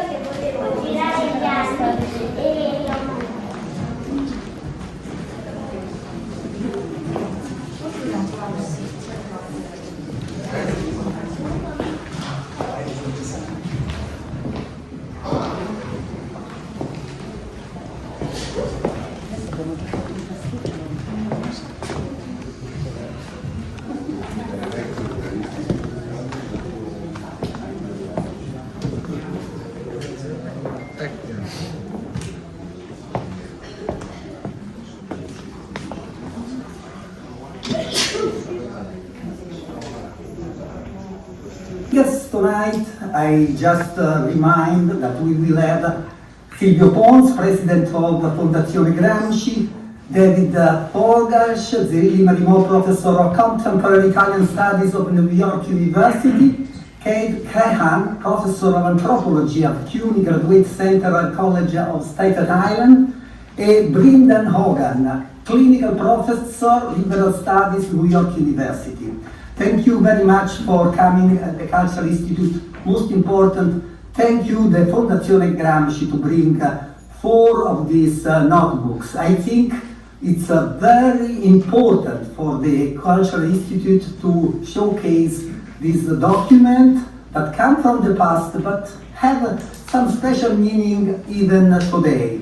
che volevo girare gli altri e Yes, tonight I just remind that we will have Silvio Pons, President of the Fondazione Gramsci, David Forgacs, the remote Professor of Contemporary Italian Studies of New York University, Crehan, Professor of Anthropology at CUNY Graduate Center at College of Staten Island, and Brendan Hogan, Clinical Professor, Liberal Studies, New York University. Thank you very much for coming at the Cultural Institute. Most important, thank you the Fondazione Gramsci to bring 4 of these notebooks. I think it's very important for the Cultural Institute to showcase this document that come from the past but have some special meaning even today.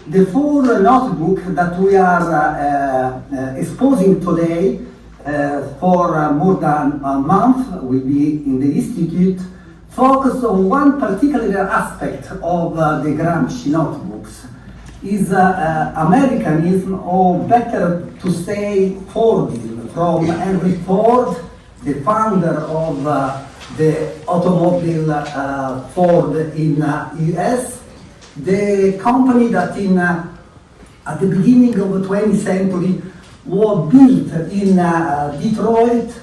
The 4 notebooks that we are exposing today for more than a month will be in the Institute, focus on one particular aspect of the Gramsci notebooks, is Americanism, or better to say Fordism, from Henry Ford, the founder of the automobile Ford in US, the company that at the beginning of the 20th century was built in Detroit,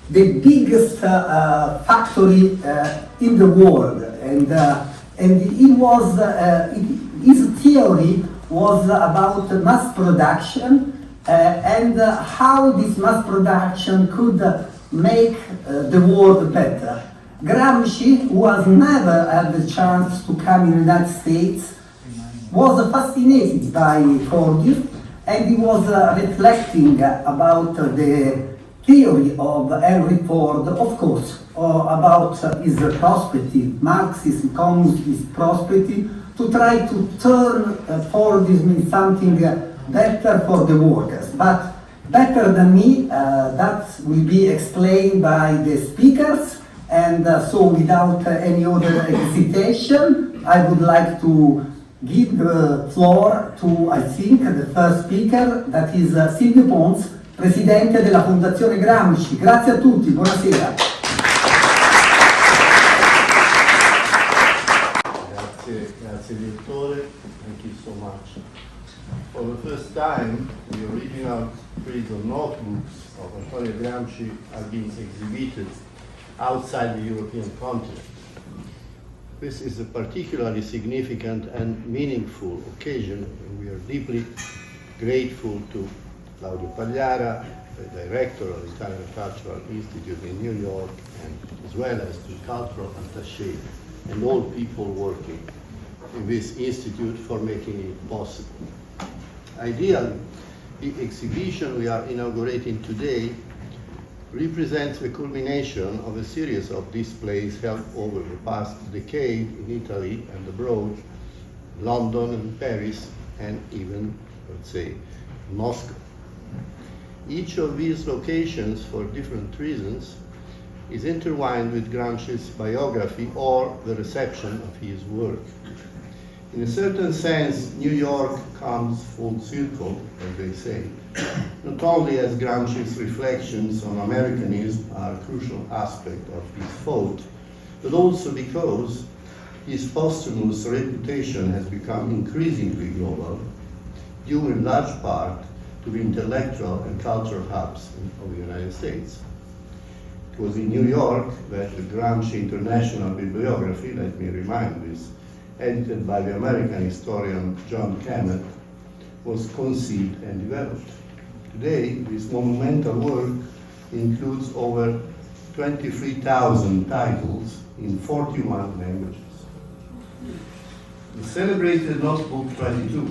the biggest factory in the world, and it was his theory was about mass production and how this mass production could make the world better. Gramsci, who has never had the chance to come in the United States, was fascinated by Fordism, and he was reflecting about the theory of Henry Ford, of course, about his perspective, Marxist, communist perspective, to try to turn Fordism in something better for the workers. But better than me, that will be explained by the speakers, and so without any other hesitation, I would like to give the floor to, I think, the first speaker, that is Silvio Pons, Presidente della Fondazione Gramsci. Grazie a tutti, buonasera. Grazie direttore, thank you so much. For the first time, the original prison notebooks of Antonio Gramsci are being exhibited outside the European continent. This is a particularly significant and meaningful occasion, and we are deeply grateful to Claudio Pagliara, the director of the Italian Cultural Institute in New York, and as well as to cultural attaché and all people working in this institute for making it possible. Ideally, the exhibition we are inaugurating today represents the culmination of a series of displays held over the past decade in Italy and abroad, London and Paris, and even, let's say, Moscow. Each of these locations, for different reasons, is intertwined with Gramsci's biography or the reception of his work. In a certain sense, New York comes full circle, as they say, not only as Gramsci's reflections on Americanism are a crucial aspect of his thought, but also because his posthumous reputation has become increasingly global, due in large part to the intellectual and cultural hubs of the United States. It was in New York that the Gramsci International Bibliography, let me remind this, edited by the American historian John Cammett, was conceived and developed. Today, this monumental work includes over 23,000 titles in 41 languages. The celebrated notebook 22,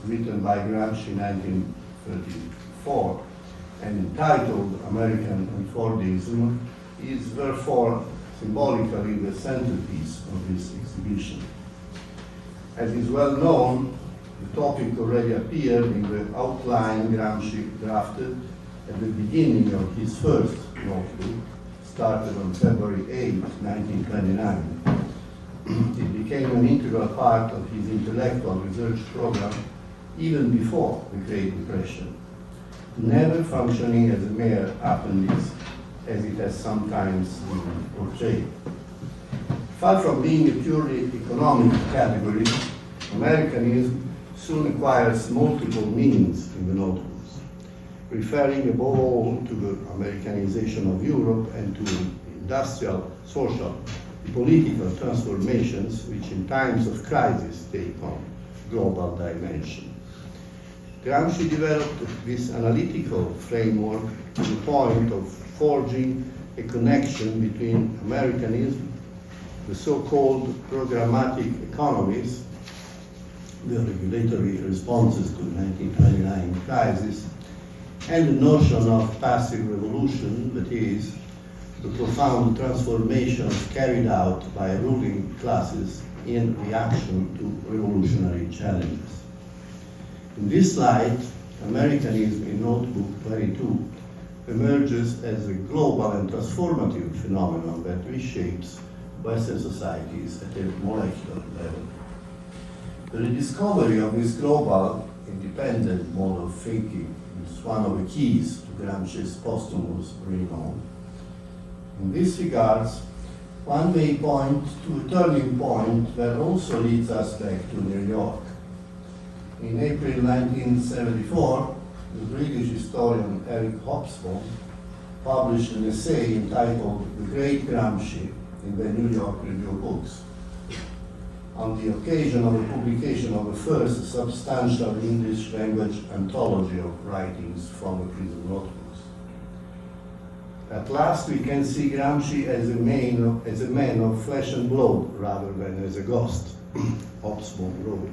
written by Gramsci in 1934 and entitled American Fordism, is therefore symbolically the centerpiece of this exhibition. As is well known, the topic already appeared in the outline Gramsci drafted at the beginning of his first notebook, started on February 8, 1929. It became an integral part of his intellectual research program even before the Great Depression, never functioning as a mere appendix, as it has sometimes been portrayed. Far from being a purely economic category, Americanism soon acquires multiple meanings in the notebooks, referring above all to the Americanization of Europe and to industrial, social, political transformations which in times of crisis take on global dimension. Gramsci developed this analytical framework to the point of forging a connection between Americanism, the so-called programmatic economies, the regulatory responses to the 1929 crisis, and the notion of passive revolution, that is, the profound transformations carried out by ruling classes in reaction to revolutionary challenges. In this light, Americanism in Notebook 22 emerges as a global and transformative phenomenon that reshapes Western societies at a molecular level. The rediscovery of this global, independent mode of thinking is one of the keys to Gramsci's posthumous renown. In this regard, one may point to a turning point that also leads us back to New York. In April 1974, the British historian Eric Hobsbawm published an essay entitled The Great Gramsci in the New York Review of Books, on the occasion of the publication of the first substantial English language anthology of writings from the prison notebooks. At last we can see Gramsci as a man of flesh and blood rather than as a ghost, Hobsbawm wrote,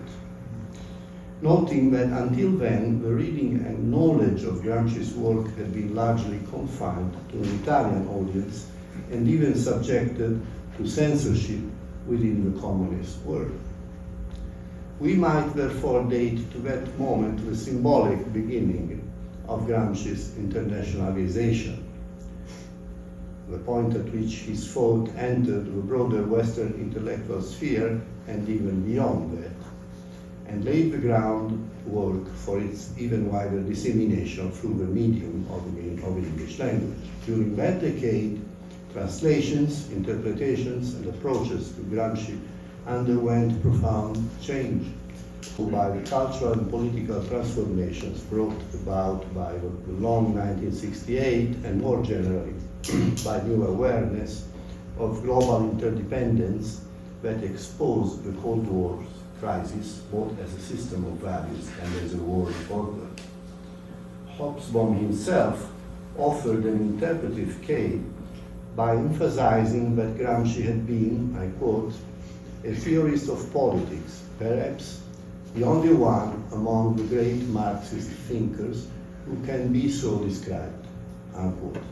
noting that until then the reading and knowledge of Gramsci's work had been largely confined to an Italian audience and even subjected to censorship within the communist world. We might therefore date to that moment the symbolic beginning of Gramsci's internationalization, the point at which his thought entered the broader Western intellectual sphere and even beyond that, and laid the groundwork for its even wider dissemination through the medium of English language. During that decade, translations, interpretations, and approaches to Gramsci underwent profound change by the cultural and political transformations brought about by the long 1968 and more generally by new awareness of global interdependence that exposed the Cold War's crisis both as a system of values and as a world order. Hobsbawm himself offered an interpretive case by emphasizing that Gramsci had been, I quote, a theorist of politics, perhaps the only one among the great Marxist thinkers who can be so described, unquote.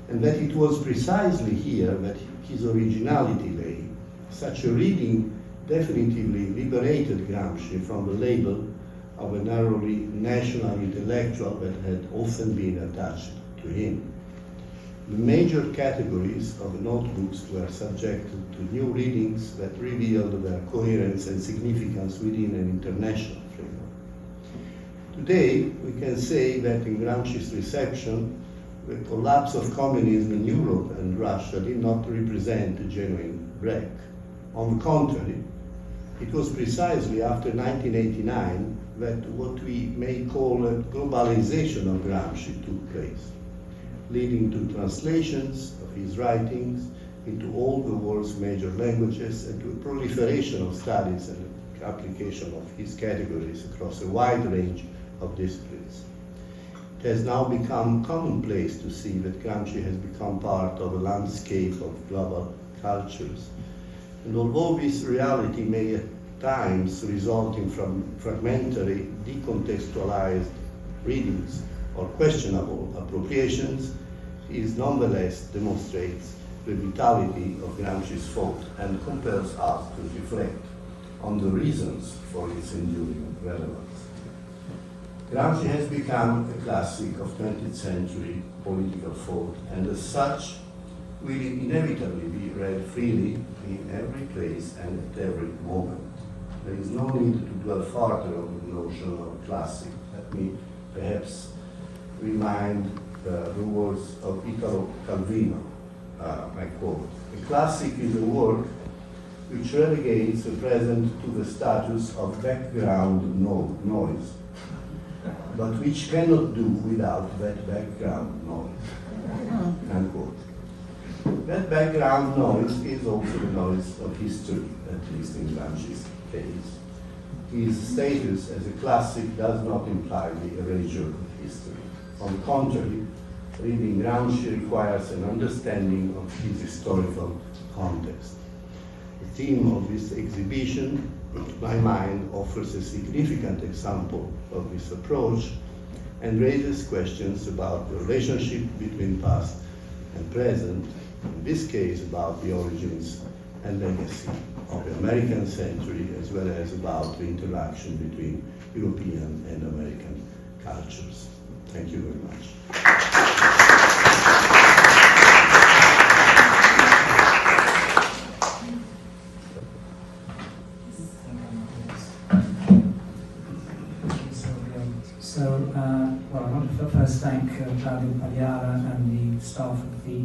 And that it was precisely here that his originality lay. Such a reading definitively liberated Gramsci from the label of a narrowly national intellectual that had often been attached to him. The major categories of the notebooks were subjected to new readings that revealed their coherence and significance within an international framework. Today, we can say that in Gramsci's reception, the collapse of communism in Europe and Russia did not represent a genuine break. On the contrary, it was precisely after 1989 that what we may call a globalization of Gramsci took place, leading to translations of his writings into all the world's major languages and to a proliferation of studies and application of his categories across a wide range of disciplines. It has now become commonplace to see that Gramsci has become part of a landscape of global cultures. And although this reality may times resulting from fragmentary, decontextualized readings or questionable appropriations, is nonetheless demonstrates the vitality of Gramsci's thought and compels us to reflect on the reasons for its enduring relevance. Gramsci has become a classic of 20th century political thought, and as such will inevitably be read freely in every place and at every moment. There is no need to dwell further on the notion of classic. Let me perhaps remind the words of Italo Calvino, I quote, "A classic is a work which relegates the present to the status of background noise, but which cannot do without that background noise." Unquote. That background noise is also the noise of history, at least in Gramsci's case. His status as a classic does not imply the erasure of history. On the contrary, reading Gramsci requires an understanding of his historical context. The theme of this exhibition, to my mind, offers a significant example of this approach and raises questions about the relationship between past and present, in this case about the origins and legacy of the American century, as well as about the interaction between European and American cultures. Thank you very much. Well, I want to first thank David Forgacs and the staff of the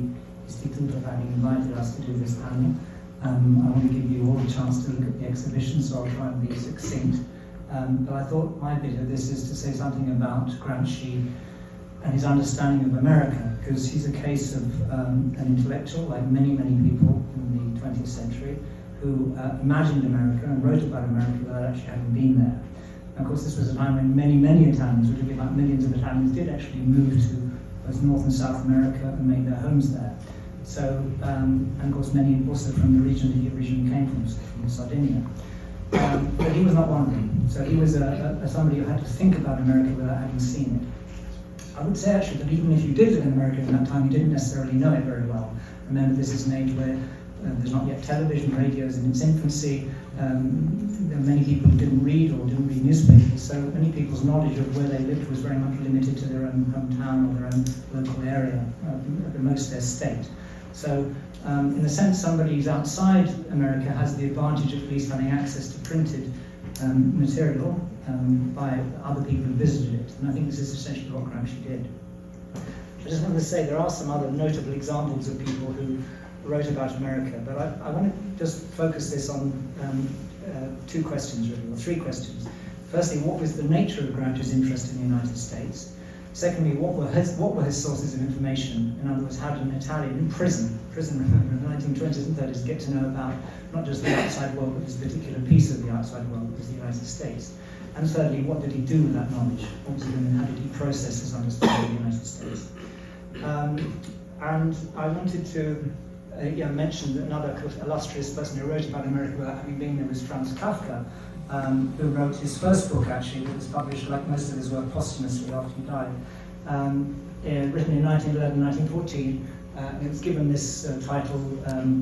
Institute for having invited us to do this panel. I want to give you all a chance to look at the exhibition, so I'll try and be succinct. But I thought my bit of this is to say something about Gramsci and his understanding of America, because he's a case of an intellectual, like many, many people in the 20th century, who imagined America and wrote about America without actually having been there. And of course, this was a time when many, many Italians, we're talking about millions of Italians, did actually move to both North and South America and made their homes there. So, and of course, many also from the region that he originally came from Sardinia. But he was not one of them. So he was somebody who had to think about America without having seen it. I would say actually that even if you did live in America in that time, you didn't necessarily know it very well. Remember, this is an age where there's not yet television, radio is in its infancy. There are many people who didn't read or didn't read newspapers, so many people's knowledge of where they lived was very much limited to their own hometown or their own local area, at the most their state. So in a sense, somebody who's outside America has the advantage of at least having access to printed material by other people who visited it, and I think this is essentially what Gramsci did. I just wanted to say there are some other notable examples of people who wrote about America, but I want to just focus this on two questions really, or three questions. Firstly, what was the nature of Gramsci's interest in the United States? Secondly, what were his sources of information? In other words, how did an Italian in prison, remember, in the 1920s and 30s, get to know about not just the outside world, but this particular piece of the outside world, which was the United States? And thirdly, what did he do with that knowledge? What was he doing, how did he process his understanding of the United States? And I wanted to mention that another illustrious person who wrote about America without having been there was Franz Kafka, who wrote his first book, actually, that was published, like most of his work, posthumously after he died, written in 1911, 1914. It was given this title,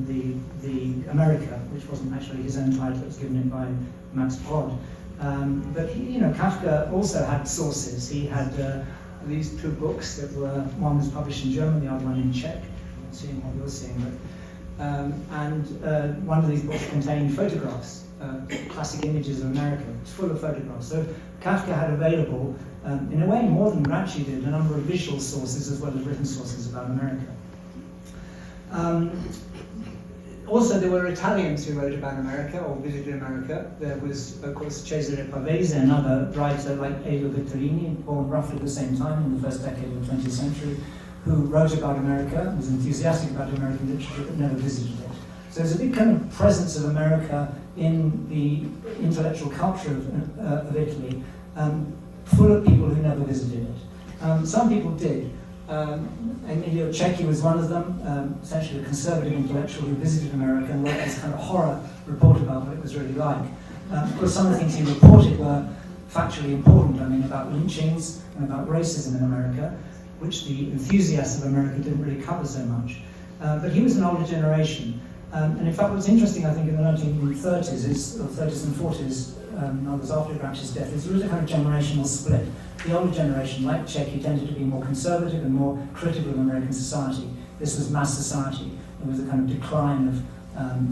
the America, which wasn't actually his own title, it was given it by Max Brod. But Kafka also had sources. He had these two books that were, one was published in German, the other one in Czech. I'm not seeing what you're seeing, but and one of these books contained photographs, classic images of America. It's full of photographs. So Kafka had available, in a way more than Gramsci did, a number of visual sources as well as written sources about America. Also, there were Italians who wrote about America or visited America. There was, of course, Cesare Pavese, another writer like Elio Vittorini, born roughly at the same time in the first decade of the 20th century, who wrote about America, was enthusiastic about American literature, but never visited it. So there's a big kind of presence of America in the intellectual culture of Italy, full of people who never visited it. Some people did. Emilio Cecchi was one of them, essentially a conservative intellectual who visited America and wrote this kind of horror report about what it was really like. Of course, some of the things he reported were factually important, I mean, about lynchings and about racism in America, which the enthusiasts of America didn't really cover so much. But he was an older generation. And in fact, what's interesting, I think, in the 1930s, or 30s and 40s, that was after Gramsci's death, is there was a kind of generational split. The older generation, like Czechy, tended to be more conservative and more critical of American society. This was mass society. There was a kind of decline of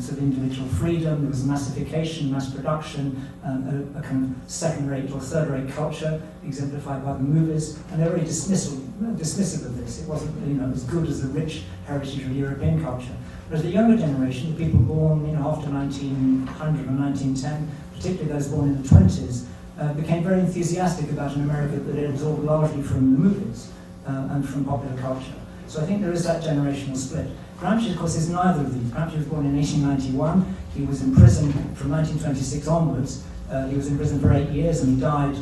sort of individual freedom, there was massification, mass production, a kind of second-rate or third-rate culture exemplified by the movies, and they were very dismissive of this. It wasn't, as good as the rich heritage of European culture. Whereas the younger generation, the people born, after 1900 or 1910, particularly those born in the 20s, became very enthusiastic about an America that had absorbed largely from the movies and from popular culture. So I think there is that generational split. Gramsci, of course, is neither of these. Gramsci was born in 1891. He was in prison from 1926 onwards. He was in prison for 8 years, and he died,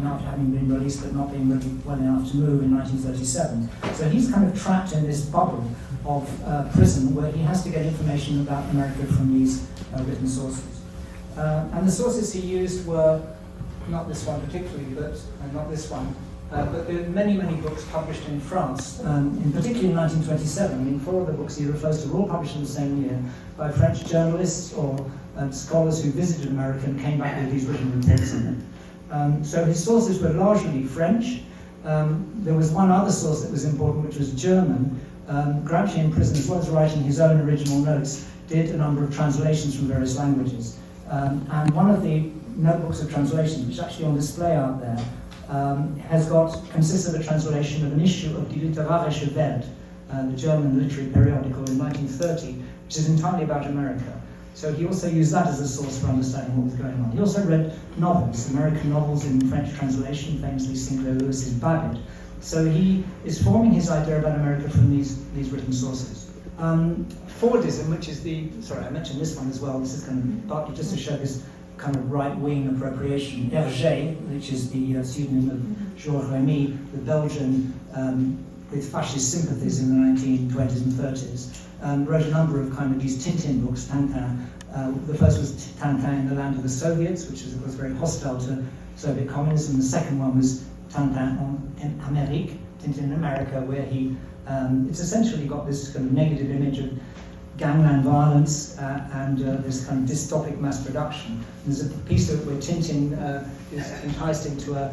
after having been released, but not being really well enough to move in 1937. So he's kind of trapped in this bubble of prison where he has to get information about America from these written sources. And the sources he used were not this one particularly, but not this one. But there are many, many books published in France, in particularly in 1927. 4 of the books he refers to were all published in the same year by French journalists or scholars who visited America and came back with these written reports in it. So his sources were largely French. There was one other source that was important, which was German. Gramsci in prison, as well as writing his own original notes, did a number of translations from various languages. And one of the notebooks of translations, which is actually on display out there, consists of a translation of an issue of Die Literarische Welt, the German literary periodical in 1930, which is entirely about America. So he also used that as a source for understanding what was going on. He also read novels, American novels in French translation, famously Sinclair Lewis's Babbitt. So he is forming his idea about America from these written sources. Fordism, which is I mentioned this one as well, this is kind of partly just to show this kind of right-wing appropriation. Hergé, which is the pseudonym of Georges Remy, the Belgian with fascist sympathies in the 1920s and 30s, wrote a number of kind of these Tintin books, Tintin. The first was Tintin in the Land of the Soviets, which is, of course, very hostile to Soviet communism. The second one was Tintin en Amérique, Tintin in America, where it's essentially got this kind of negative image of gangland violence and this kind of dystopic mass production. There's a piece of it where Tintin is enticed into a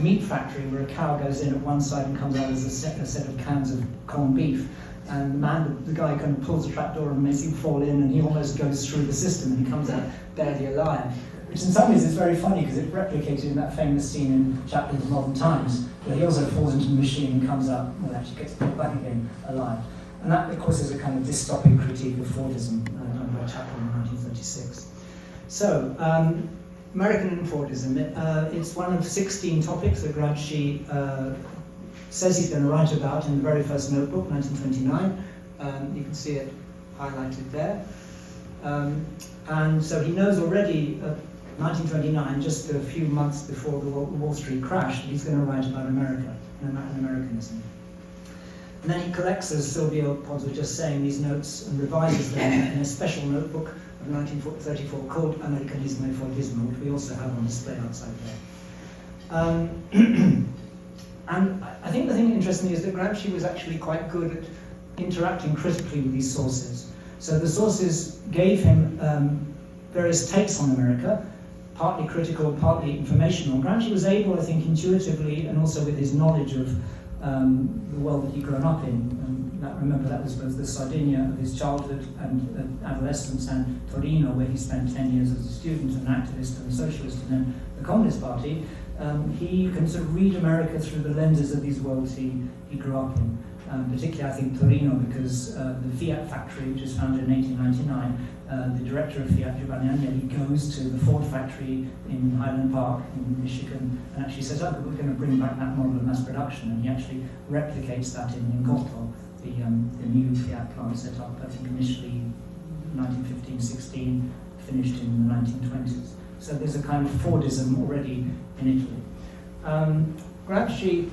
meat factory where a cow goes in at one side and comes out as a set of cans of corned beef. And the guy kind of pulls the trapdoor and makes him fall in, and he almost goes through the system and he comes out barely alive. Which in some ways is very funny because it replicated in that famous scene in Chaplin's Modern Times, where he also falls into the machine and comes out, actually gets put back again alive. And that, of course, is a kind of dystopic critique of Fordism done by Chaplin in 1936. So, American and Fordism. It's one of 16 topics that Gramsci says he's going to write about in the very first notebook, 1929. You can see it highlighted there. And so he knows already, 1929, just a few months before the Wall Street crash, he's going to write about America and Americanism. And then he collects, as Silvio Pons was just saying, these notes and revises them in a special notebook of 1934 called Americanismo e Fordismo, which we also have on display outside there. And I think the thing interesting is that Gramsci was actually quite good at interacting critically with these sources. So the sources gave him various takes on America, partly critical, partly informational. Gramsci was able, I think, intuitively, and also with his knowledge of the world that he'd grown up in. Remember, that was both the Sardinia of his childhood and adolescence, and Torino, where he spent 10 years as a student, an activist and a socialist, and then the Communist Party. He can sort of read America through the lenses of these worlds he grew up in. Particularly, I think, Torino, because the Fiat factory, which was founded in 1899, the director of Fiat, Giovanni Agnelli, goes to the Ford factory in Highland Park in Michigan and actually says, we're going to bring back that model of mass production. And he actually replicates that in Gothard, the new Fiat plant set up, I think, initially 1915-16, finished in the 1920s. So there's a kind of Fordism already in Italy. Gramsci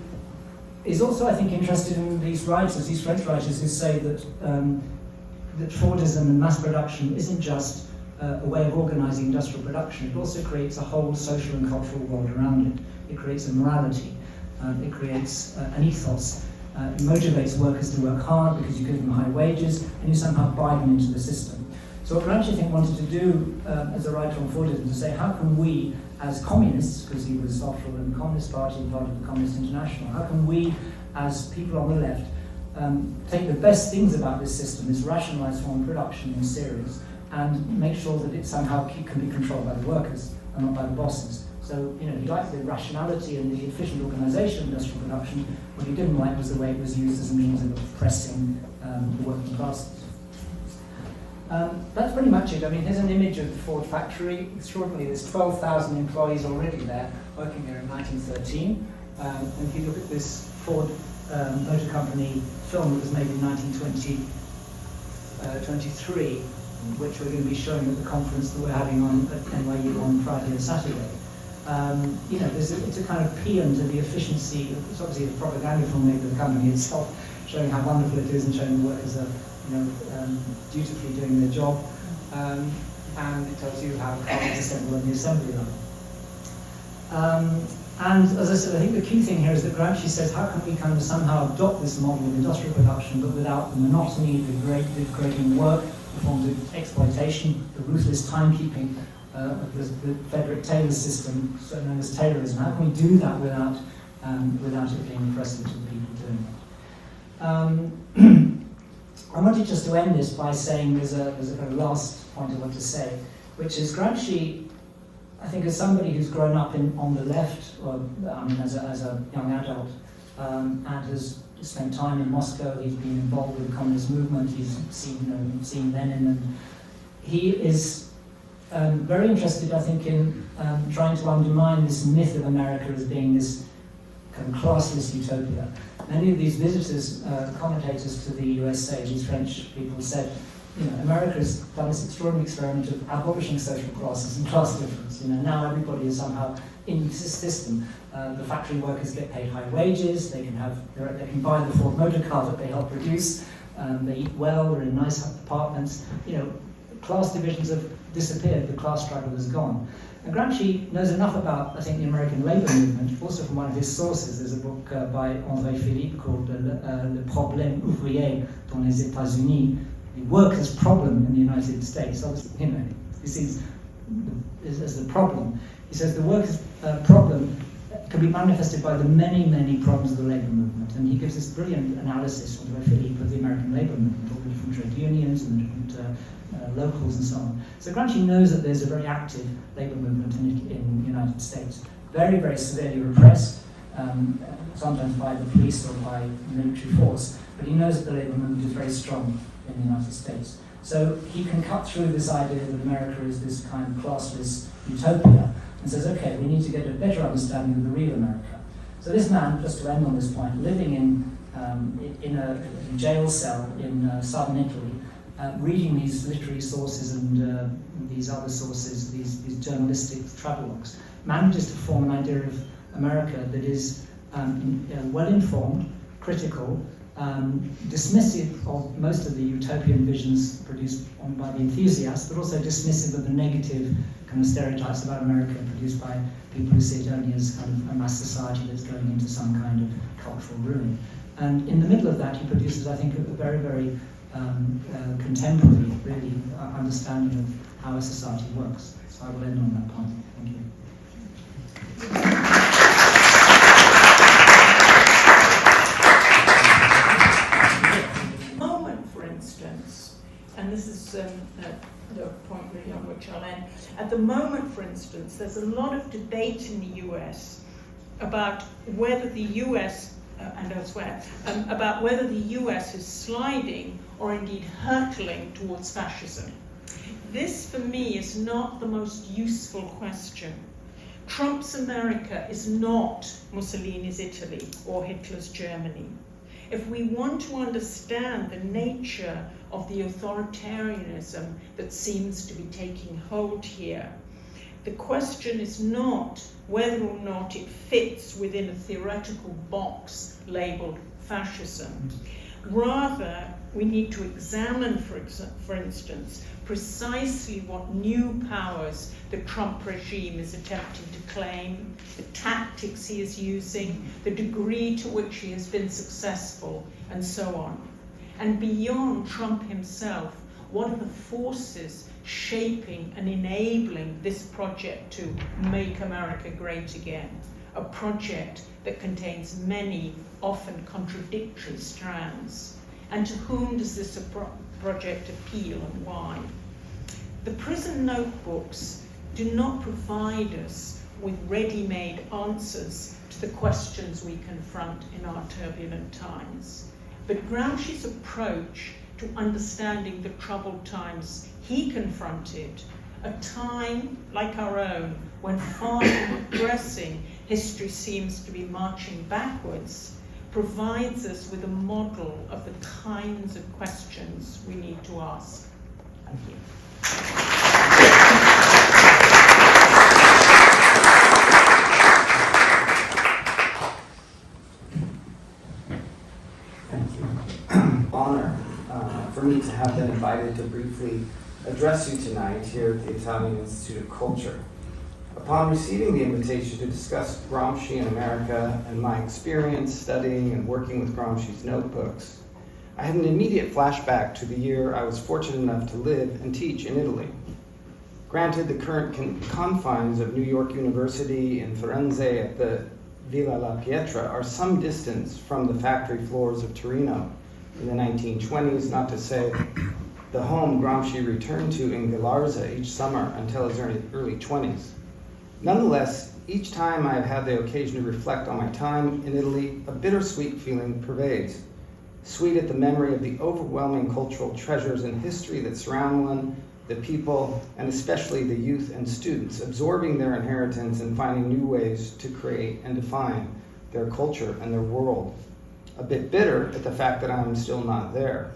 is also, I think, interested in these writers, these French writers, who say that that Fordism and mass production isn't just a way of organising industrial production, it also creates a whole social and cultural world around it. It creates a morality, it creates an ethos, it motivates workers to work hard because you give them high wages and you somehow buy them into the system. So what Gramsci, I think, wanted to do as a writer on Fordism, to say how can we, as communists, because he was after all in the Communist Party and part of the Communist International, how can we, as people on the left, take the best things about this system, this rationalised form of production in series, and make sure that it somehow can be controlled by the workers and not by the bosses. So, you know, he liked the rationality and the efficient organisation of industrial production. What he didn't like was the way it was used as a means of oppressing the working classes. That's pretty much it. I mean, here's an image of the Ford factory. Extraordinarily, there's 12,000 employees already there, working there in 1913. And if you look at this Ford Motor Company film that was made in 1923, which we're going to be showing at the conference that we're having on at NYU on Friday and Saturday. You know, it's a kind of paean to the efficiency. It's obviously a propaganda film made by the company itself, showing how wonderful it is and showing the workers are, you know, dutifully doing their job. And it tells you how cars assemble on the assembly line. And as I said, I think the key thing here is that Gramsci says, how can we kind of somehow adopt this model of industrial production, but without the monotony, the degrading work, the forms of exploitation, the ruthless timekeeping of the Frederick Taylor system, so known as Taylorism. How can we do that without it being oppressive to the people doing it? I wanted just to end this by saying there's a kind of last point I want to say, which is Gramsci, I think, as somebody who's grown up on the left, or I mean, as a young adult, and has spent time in Moscow. He's been involved with the communist movement. He's seen Lenin, and he is very interested, I think, in trying to undermine this myth of America as being this kind of classless utopia. Many of these visitors, commentators to the USA, these French people, said, you know, America has done this extraordinary experiment of abolishing social classes and class difference. You know, now everybody is somehow in this system. The factory workers get paid high wages. They can buy the Ford motor car that they help produce. They eat well. They're in nice apartments. You know, class divisions have disappeared. The class struggle is gone. And Gramsci knows enough about, I think, the American labor movement. Also, from one of his sources, there's a book by André Philippe called Le Problème ouvrier dans les États-Unis. The workers' problem in the United States. Obviously, you know, he sees as the problem. He says the workers' problem can be manifested by the many, many problems of the labour movement. And he gives this brilliant analysis from Philippe of the American labour movement, all the different trade unions and the different locals and so on. So Gramsci knows that there's a very active labour movement in the United States, very, very severely repressed, sometimes by the police or by military force, but he knows that the labour movement is very strong in the United States. So he can cut through this idea that America is this kind of classless utopia and says, okay, we need to get a better understanding of the real America. So this man, just to end on this point, living in a jail cell in southern Italy, reading these literary sources and these other sources, these journalistic travelogues, manages to form an idea of America that is well-informed, critical, dismissive of most of the utopian visions produced by the enthusiasts, but also dismissive of the negative kind of stereotypes about America produced by people who see it only as kind of a mass society that's going into some kind of cultural ruin. And in the middle of that, he produces, I think, a very, very contemporary, really, understanding of how a society works. So I will end on that point. Thank you. And this is the point really on which I'll end. At the moment, for instance, there's a lot of debate in the US about whether the US, and elsewhere, about whether the US is sliding or indeed hurtling towards fascism. This, for me, is not the most useful question. Trump's America is not Mussolini's Italy or Hitler's Germany. If we want to understand the nature of the authoritarianism that seems to be taking hold here, the question is not whether or not it fits within a theoretical box labeled fascism. Rather, we need to examine, for instance, precisely what new powers the Trump regime is attempting to claim, the tactics he is using, the degree to which he has been successful, and so on. And beyond Trump himself, what are the forces shaping and enabling this project to make America great again? A project that contains many, often contradictory strands. And to whom does this project appeal and why? The prison notebooks do not provide us with ready-made answers to the questions we confront in our turbulent times. But Gramsci's approach to understanding the troubled times he confronted, a time like our own, when far from progressing, history seems to be marching backwards, provides us with a model of the kinds of questions we need to ask. Thank you. Thank you. Honor for me to have been invited to briefly address you tonight here at the Italian Institute of Culture. Upon receiving the invitation to discuss Gramsci and America and my experience studying and working with Gramsci's notebooks, I had an immediate flashback to the year I was fortunate enough to live and teach in Italy. Granted, the current confines of New York University in Firenze at the Villa La Pietra are some distance from the factory floors of Torino in the 1920s, not to say the home Gramsci returned to in Galarza each summer until his early 20s. Nonetheless, each time I have had the occasion to reflect on my time in Italy, a bittersweet feeling pervades. Sweet at the memory of the overwhelming cultural treasures and history that surround one, the people, and especially the youth and students, absorbing their inheritance and finding new ways to create and define their culture and their world. A bit bitter at the fact that I'm still not there.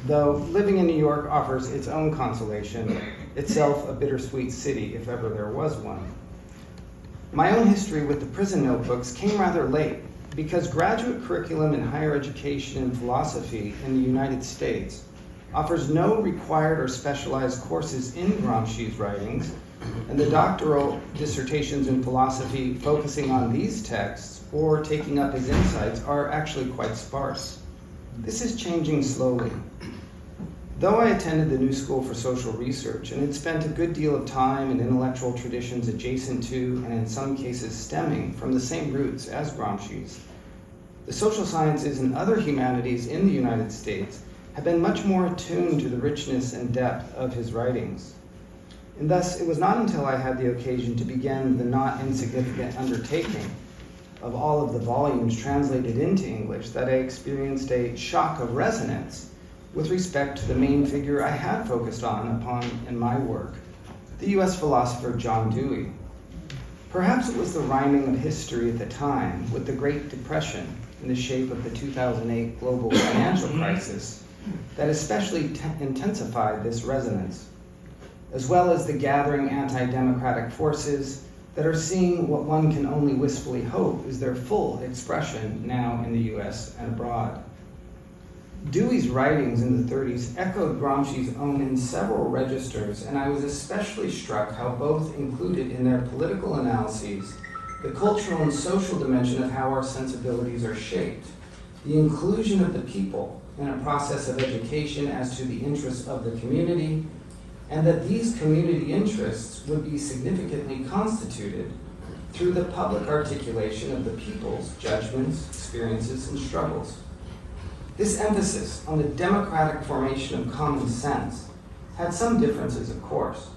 Though living in New York offers its own consolation, itself a bittersweet city if ever there was one. My own history with the prison notebooks came rather late because graduate curriculum in higher education and philosophy in the United States offers no required or specialized courses in Gramsci's writings, and the doctoral dissertations in philosophy focusing on these texts or taking up his insights are actually quite sparse. This is changing slowly. Though I attended the New School for Social Research and had spent a good deal of time in intellectual traditions adjacent to, and in some cases stemming from the same roots as Gramsci's, the social sciences and other humanities in the United States have been much more attuned to the richness and depth of his writings. And thus, it was not until I had the occasion to begin the not insignificant undertaking of all of the volumes translated into English that I experienced a shock of resonance with respect to the main figure I had focused upon in my work, the US philosopher John Dewey. Perhaps it was the rhyming of history at the time with the Great Depression in the shape of the 2008 global financial crisis that especially intensified this resonance, as well as the gathering anti-democratic forces that are seeing what one can only wistfully hope is their full expression now in the US and abroad. Dewey's writings in the 30s echoed Gramsci's own in several registers, and I was especially struck how both included in their political analyses the cultural and social dimension of how our sensibilities are shaped, the inclusion of the people in a process of education as to the interests of the community, and that these community interests would be significantly constituted through the public articulation of the people's judgments, experiences, and struggles. This emphasis on the democratic formation of common sense had some differences, of course.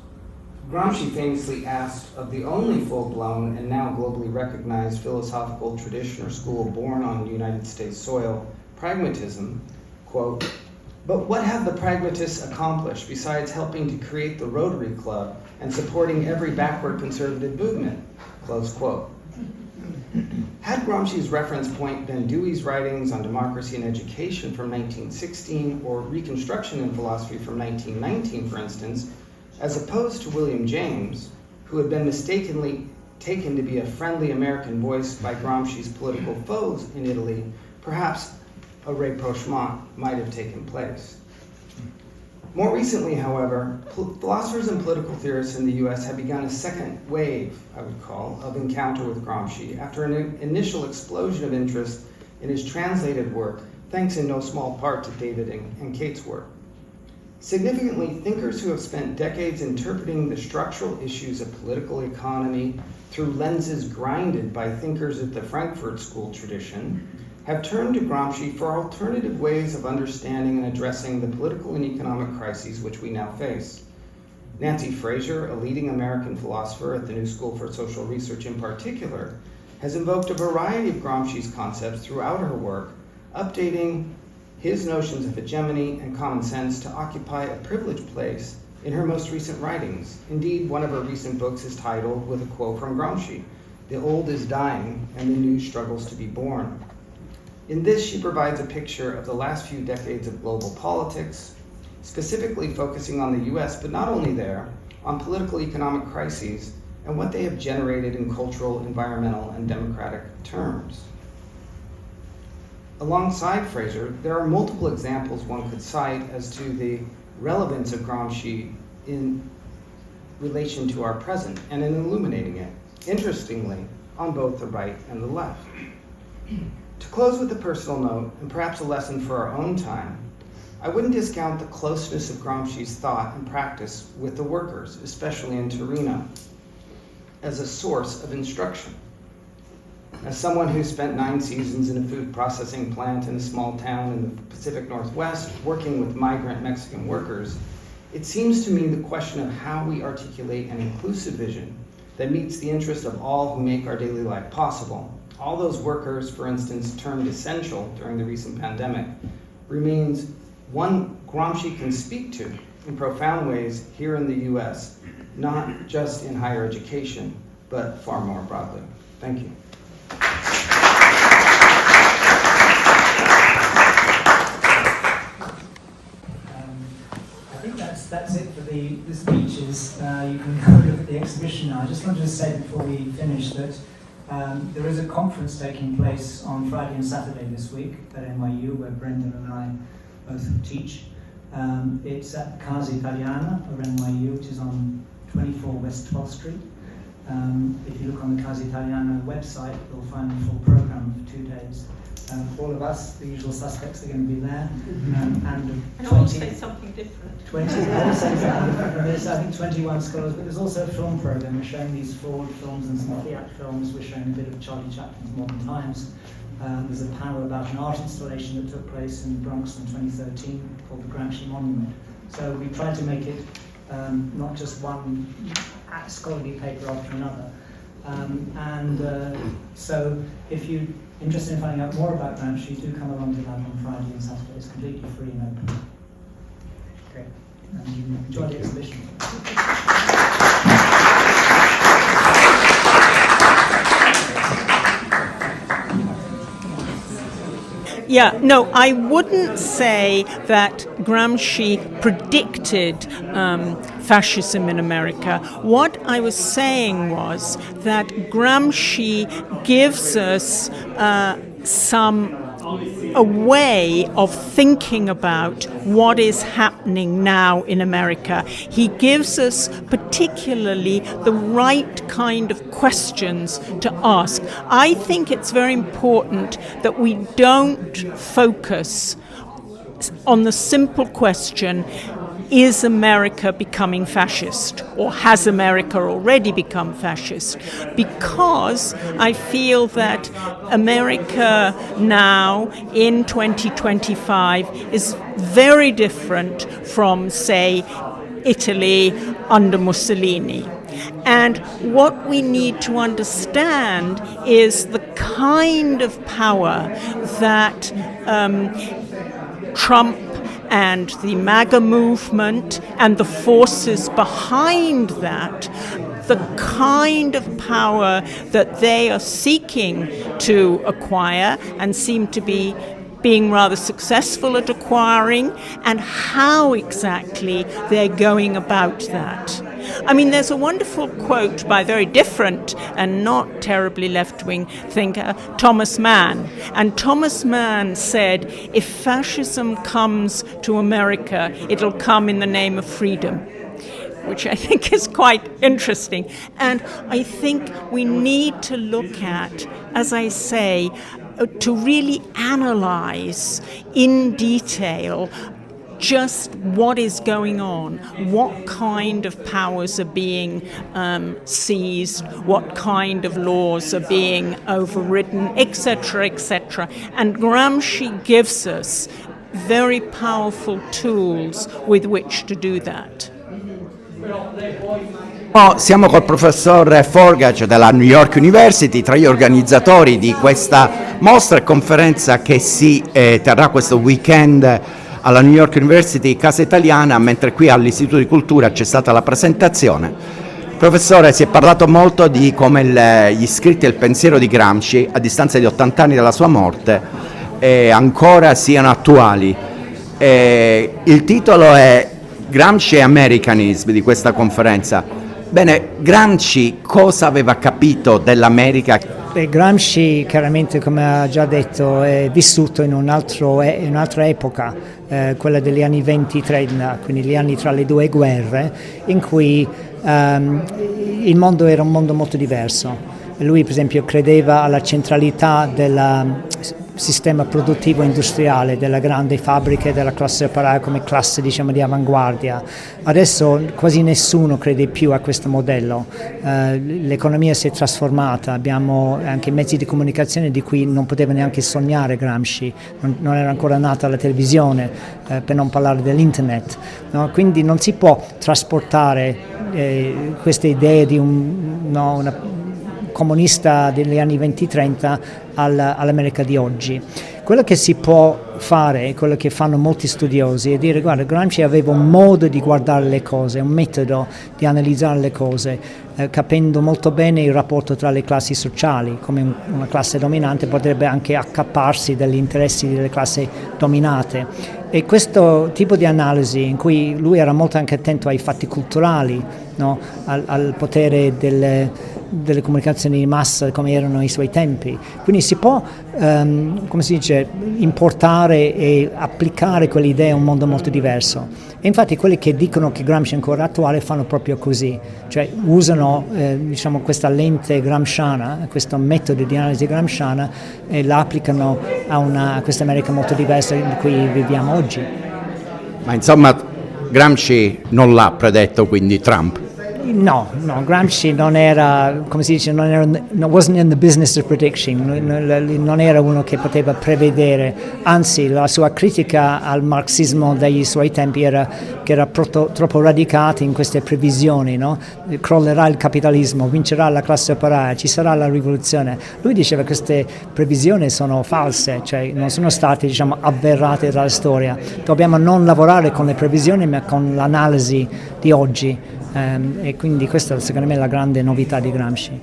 Gramsci famously asked of the only full-blown and now globally recognized philosophical tradition or school born on United States soil, pragmatism, quote, "But what have the pragmatists accomplished besides helping to create the Rotary Club and supporting every backward conservative movement?" Close quote. Had Gramsci's reference point been Dewey's writings on democracy and education from 1916 or Reconstruction in philosophy from 1919, for instance, as opposed to William James, who had been mistakenly taken to be a friendly American voice by Gramsci's political foes in Italy, perhaps a rapprochement might have taken place. More recently, however, philosophers and political theorists in the US have begun a second wave, I would call, of encounter with Gramsci after an initial explosion of interest in his translated work, thanks in no small part to David and Kate's work. Significantly, thinkers who have spent decades interpreting the structural issues of political economy through lenses grinded by thinkers of the Frankfurt School tradition have turned to Gramsci for alternative ways of understanding and addressing the political and economic crises which we now face. Nancy Fraser, a leading American philosopher at the New School for Social Research in particular, has invoked a variety of Gramsci's concepts throughout her work, updating his notions of hegemony and common sense to occupy a privileged place in her most recent writings. Indeed, one of her recent books is titled with a quote from Gramsci, "The old is dying and the new struggles to be born." In this, she provides a picture of the last few decades of global politics, specifically focusing on the US, but not only there, on political economic crises and what they have generated in cultural, environmental, and democratic terms. Alongside Fraser, there are multiple examples one could cite as to the relevance of Gramsci in relation to our present and in illuminating it, interestingly, on both the right and the left. To close with a personal note, and perhaps a lesson for our own time, I wouldn't discount the closeness of Gramsci's thought and practice with the workers, especially in Torino, as a source of instruction. As someone who spent 9 seasons in a food processing plant in a small town in the Pacific Northwest, working with migrant Mexican workers, it seems to me the question of how we articulate an inclusive vision that meets the interest of all who make our daily life possible, all those workers, for instance, termed essential during the recent pandemic, remains one Gramsci can speak to in profound ways here in the US, not just in higher education, but far more broadly. Thank you. I think that's it for the speeches. You can go look at the exhibition now. I just wanted to say before we finish that there is a conference taking place on Friday and Saturday this week at NYU, where Brendan and I both teach. It's at Casa Italiana of NYU, which is on 24 West 12th Street. If you look on the Casa Italiana website, you'll find the full program for 2 days. All of us, the usual suspects, are going to be there. And I will say something different. 20, there's, I think, 21 scholars, but there's also a film program. We're showing these forward films and some theatre films. We're showing a bit of Charlie Chaplin's Modern Times. There's a panel about an art installation that took place in the Bronx in 2013 called the Gramsci Monument. So we tried to make it not just one scholarly paper after another. So if you're interested in finding out more about Gramsci, do come along to that on Friday and Saturday. It's completely free and open. Great. And you enjoy the exhibition. Yeah, no, I wouldn't say that Gramsci predicted fascism in America. What I was saying was that Gramsci gives us a way of thinking about what is happening now in America. He gives us particularly the right kind of questions to ask. I think it's very important that we don't focus on the simple question, is America becoming fascist, or has America already become fascist? Because I feel that America now in 2025 is very different from, say, Italy under Mussolini. And what we need to understand is the kind of power that Trump and the MAGA movement and the forces behind that, the kind of power that they are seeking to acquire and seem to be being rather successful at acquiring, and how exactly they're going about that. I mean, there's a wonderful quote by a very different and not terribly left-wing thinker, Thomas Mann. And Thomas Mann said, if fascism comes to America, it'll come in the name of freedom, which I think is quite interesting. And I think we need to look at, as I say, to really analyze in detail just what is going on, what kind of powers are being seized, what kind of laws are being overridden, etc., etc. And Gramsci gives us very powerful tools with which to do that. Siamo col professor Forgacs della New York University, tra gli organizzatori di questa mostra e conferenza che si terrà questo weekend alla New York University Casa Italiana, mentre qui all'Istituto di Cultura c'è stata la presentazione. Professore, si è parlato molto di come gli scritti e il pensiero di Gramsci, a distanza di 80 anni dalla sua morte, ancora siano attuali. Il titolo è Gramsci and Americanism di questa conferenza. Bene, Gramsci cosa aveva capito dell'America? Gramsci, chiaramente, come ha già detto, è vissuto in un'altra epoca, quella degli anni 20-30, quindi gli anni tra le due guerre, in cui il mondo era un mondo molto diverso. Lui, per esempio, credeva alla centralità del sistema produttivo industriale, della grande fabbrica, della classe operaia come classe, diciamo, di avanguardia. Adesso quasi nessuno crede più a questo modello. L'economia si è trasformata, abbiamo anche mezzi di comunicazione di cui non poteva neanche sognare Gramsci, non era ancora nata la televisione, per non parlare dell'internet, no? Quindi non si può trasportare queste idee di una comunista degli anni 20-30 all'America di oggi. Quello che si può fare, quello che fanno molti studiosi, è dire: guarda, Gramsci aveva un modo di guardare le cose, un metodo di analizzare le cose, capendo molto bene il rapporto tra le classi sociali, come una classe dominante potrebbe anche accapparsi degli interessi delle classi dominate. E questo tipo di analisi, in cui lui era molto anche attento ai fatti culturali, no? al potere delle comunicazioni di massa come erano ai suoi tempi, quindi si può come si dice, importare e applicare quell'idea a un mondo molto diverso. E infatti quelli che dicono che Gramsci è ancora attuale fanno proprio così, cioè usano diciamo questa lente gramsciana, questo metodo di analisi gramsciana, e la applicano a questa America molto diversa in cui viviamo oggi. Ma insomma Gramsci non l'ha predetto quindi Trump? No, Gramsci non era, come si dice, wasn't in the business of prediction, non era uno che poteva prevedere, anzi la sua critica al marxismo dei suoi tempi era che era troppo radicata in queste previsioni, no? Crollerà il capitalismo, vincerà la classe operaia, ci sarà la rivoluzione. Lui diceva che queste previsioni sono false, cioè non sono state, diciamo, avverate dalla storia. Dobbiamo non lavorare con le previsioni ma con l'analisi di oggi. E quindi questa secondo me è la grande novità di Gramsci.